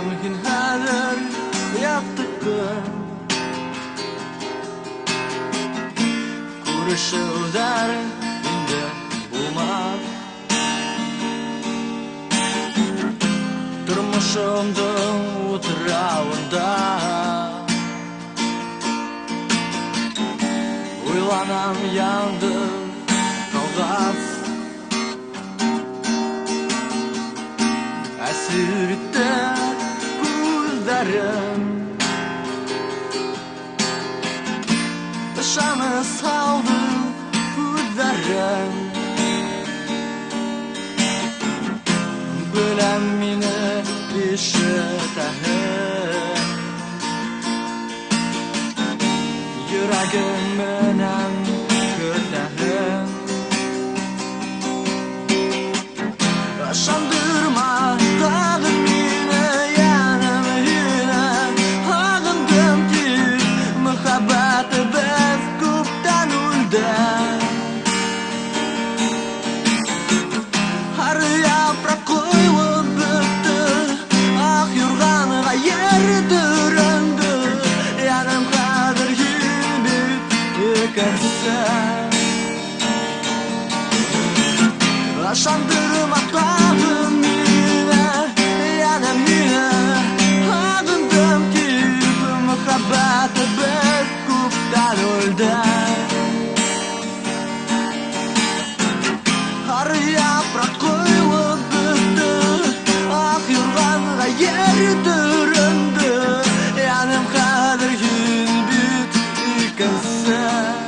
Уйланам һин хәзер яктыккын Күрешүләр инде булмас Тормышымдың утравында Уйланам яңдым калгас Әсир итте күзләрем Ышаны салды күзләрем Беләм мине ишетәһең Йөрәгем менән көтәһең Ышандырма тагын мине янам һине Һагындым тик мөхәббәтебез күптән үлде Һәр япрак коелып бетте Ак юрганга йөрде рәнде Янам хәзер һин бит икәнсең Ышандырма тагын мине янам һине Һагындым тик мөхәббәтебез күптән үлде Һәр япрак коелып бетте Ак юрганга йөрде рәнде Янам хәзер һин бит икәнсең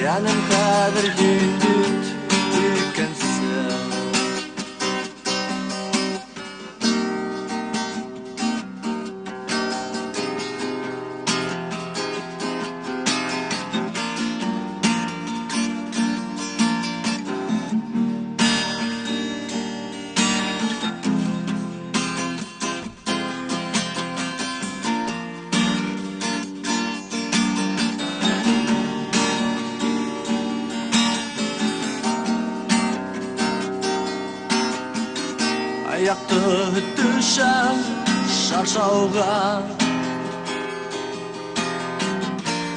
Янам хәзер һин бит икәнсең Аяқты төшә шаршауга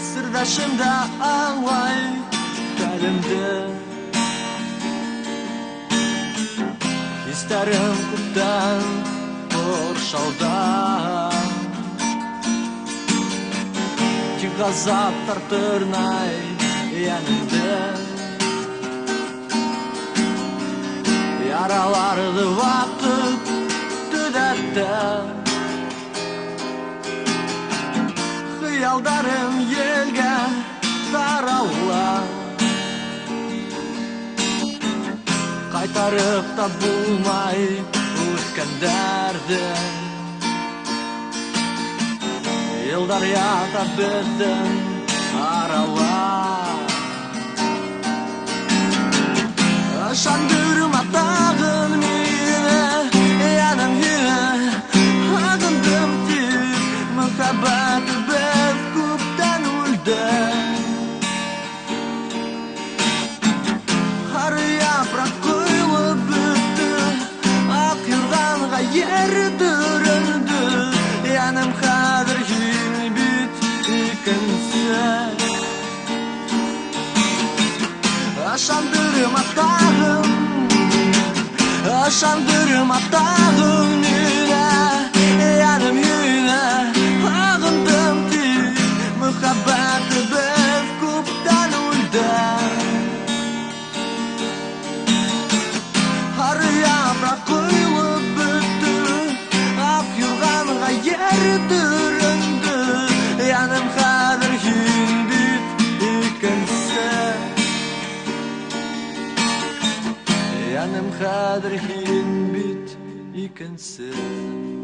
Сердәшем дә аңлай хәлемде Хисләрем күптән борчауда Тик газап тартырнай янымды Яраларды вакыт төҙәтте Хыялдарым елгә тарала Кайтарып та булмай үткәндәрде Йылдар ята бездең арала Ышандырма тагын мине янам һине Һагындым тик мөхәббәтебез күптән үлде Һәр япрак коелып бетте Ак юрганга йөрде рәнде Янам хәзер һин бит икәнсең Ышандырма тагын Ышандырма тагын мине янам һине Һагындым тик мөхәббәтебез күптән үлде Һәр япрак коелып бетте Ак юрганга йөрде рәнде Янам хәзер һин бит икәнсең Янам хәзер һин бит икәнсең